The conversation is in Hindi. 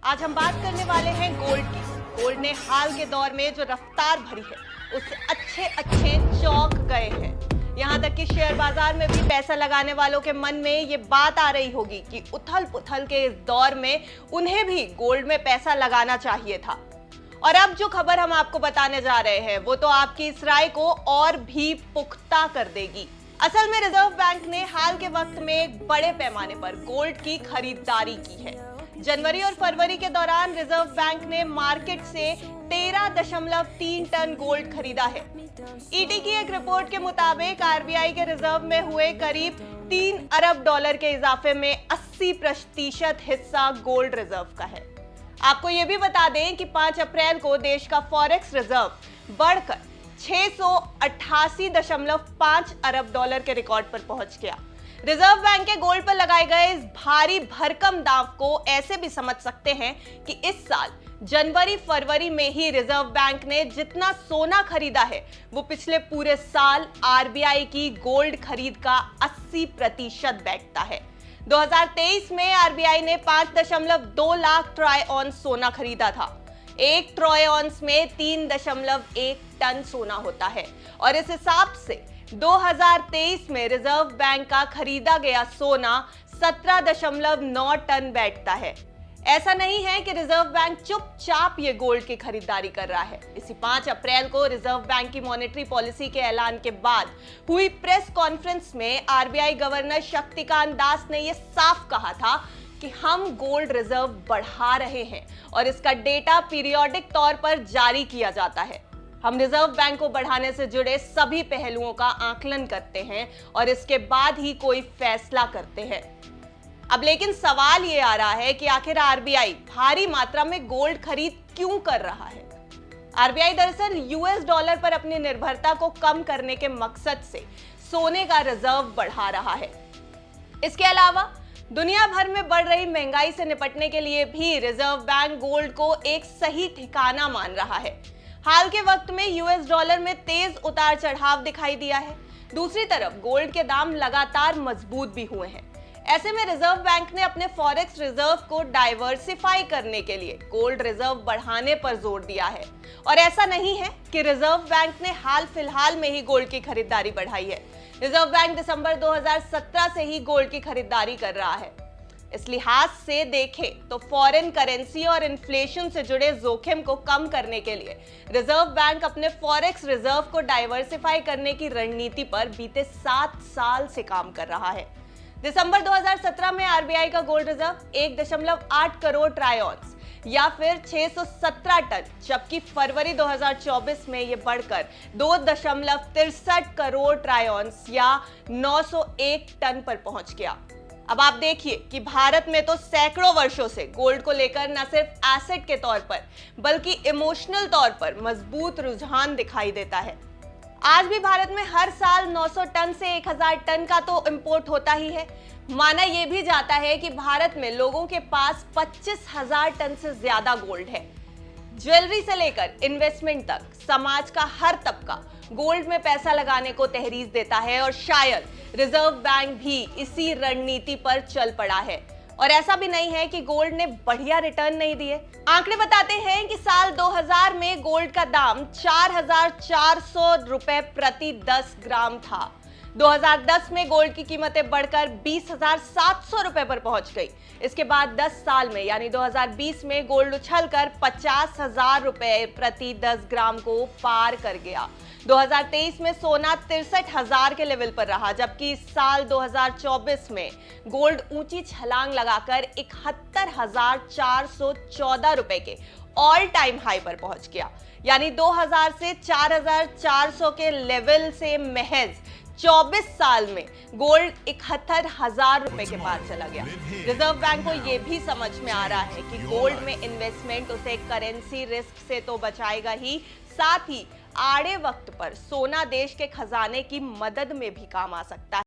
आज हम बात करने वाले हैं गोल्ड की। गोल्ड ने हाल के दौर में जो रफ्तार भरी है उससे अच्छे चौंक गए हैं। यहाँ तक कि शेयर बाजार में भी पैसा लगाने वालों के मन में ये बात आ रही होगी कि उथल पुथल के इस दौर में उन्हें भी गोल्ड में पैसा लगाना चाहिए था। और अब जो खबर हम आपको बताने जा रहे हैं वो तो आपकी इस राय को और भी पुख्ता कर देगी। असल में रिजर्व बैंक ने हाल के वक्त में एक बड़े पैमाने पर गोल्ड की खरीदारी की है। जनवरी और फरवरी के दौरान रिजर्व बैंक ने मार्केट से 13.3 टन गोल्ड खरीदा है। ईटी की एक रिपोर्ट के मुताबिक आरबीआई के रिजर्व में हुए करीब $3 अरब के इजाफे में 80% हिस्सा गोल्ड रिजर्व का है। आपको यह भी बता दें कि 5 अप्रैल को देश का फॉरेक्स रिजर्व बढ़कर 688.5 अरब डॉलर के रिकॉर्ड पर पहुंच गया। रिजर्व बैंक के गोल्ड पर लगाए गए इस भारी भरकम दांव को ऐसे भी समझ सकते हैं कि इस साल जनवरी फरवरी में ही रिजर्व बैंक ने जितना सोना खरीदा है वो पिछले पूरे साल आरबीआई की गोल्ड खरीद का 80% बैठता है। 2023 में आरबीआई ने 5.2 लाख ट्राई ऑन्स सोना खरीदा था। एक ट्राई ऑन्स में 3.1 टन सोना होता है और इस हिसाब से 2023 में रिजर्व बैंक का खरीदा गया सोना 17.9 टन बैठता है। ऐसा नहीं है कि रिजर्व बैंक चुपचाप ये गोल्ड की खरीदारी कर रहा है। इसी 5 अप्रैल को रिजर्व बैंक की मॉनेटरी पॉलिसी के ऐलान के बाद हुई प्रेस कॉन्फ्रेंस में आरबीआई गवर्नर शक्तिकांत दास ने यह साफ कहा था कि हम गोल्ड रिजर्व बढ़ा रहे हैं और इसका डेटा पीरियोडिक तौर पर जारी किया जाता है। हम रिजर्व बैंक को बढ़ाने से जुड़े सभी पहलुओं का आकलन करते हैं और इसके बाद ही कोई फैसला करते हैं। अब लेकिन सवाल ये आ रहा है कि आखिर आरबीआई भारी मात्रा में गोल्ड खरीद क्यों कर रहा है। आरबीआई दरअसल यूएस डॉलर पर अपनी निर्भरता को कम करने के मकसद से सोने का रिजर्व बढ़ा रहा है। इसके अलावा दुनिया भर में बढ़ रही महंगाई से निपटने के लिए भी रिजर्व बैंक गोल्ड को एक सही ठिकाना मान रहा है। हाल के वक्त में यूएस डॉलर में तेज उतार चढ़ाव दिखाई दिया है। दूसरी तरफ गोल्ड के दाम लगातार मजबूत भी हुए हैं। ऐसे में रिजर्व बैंक ने अपने फॉरेक्स रिजर्व को डाइवर्सिफाई करने के लिए गोल्ड रिजर्व बढ़ाने पर जोर दिया है। और ऐसा नहीं है कि रिजर्व बैंक ने हाल फिलहाल में ही गोल्ड की खरीदारी बढ़ाई है। रिजर्व बैंक दिसंबर 2017 से ही गोल्ड की खरीदारी कर रहा है। इस लिहाज से देखें तो फॉरेन करेंसी और इन्फ्लेशन से जुड़े जोखिम को कम करने के लिए रिजर्व बैंक अपने फॉरेक्स रिजर्व को डाइवर्सिफाई करने की रणनीति पर बीते 7 साल से काम कर रहा है। दिसंबर 2017 में आरबीआई का गोल्ड रिजर्व 1.8 करोड़ ट्राई ऑन्स या फिर 617 टन, जबकि फरवरी 2024 में यह बढ़कर 2.63 करोड़ ट्राई ऑन्स या 901 टन पर पहुंच गया। अब आप देखिए कि भारत में तो सैकड़ों वर्षों से गोल्ड को लेकर न सिर्फ एसेट के तौर पर बल्कि इमोशनल तौर पर मजबूत रुझान दिखाई देता है। आज भी भारत में हर साल 900 टन से 1000 टन का तो इंपोर्ट होता ही है। माना यह भी जाता है कि भारत में लोगों के पास 25,000 टन से ज्यादा गोल्ड है। ज्वेलरी से लेकर इन्वेस्टमेंट तक समाज का हर तबका गोल्ड में पैसा लगाने को तहरीर देता है और शायद रिजर्व बैंक भी इसी रणनीति पर चल पड़ा है। और ऐसा भी नहीं है कि गोल्ड ने बढ़िया रिटर्न नहीं दिए। आंकड़े बताते हैं कि साल 2000 में गोल्ड का दाम 4,400 रुपए प्रति 10 ग्राम था। 2010 में गोल्ड की कीमतें बढ़कर 20,700 रुपए पर पहुंच गई। इसके बाद 10 साल में यानी 2020 में गोल्ड उछलकर 50,000 रुपए प्रति 10 ग्राम को पार कर गया। 2023 में सोना 63,000 के लेवल पर रहा, जबकि इस साल 2024 में गोल्ड ऊंची छलांग लगाकर 71,414 रुपए के ऑल टाइम हाई पर पहुंच गया। यानी 2000 से 4,400 के लेवल से महज 24 साल में गोल्ड 71,000 रुपए के पार चला गया। रिजर्व बैंक को यह भी समझ में आ रहा है कि गोल्ड में इन्वेस्टमेंट उसे करेंसी रिस्क से तो बचाएगा ही, साथ ही आड़े वक्त पर सोना देश के खजाने की मदद में भी काम आ सकता है।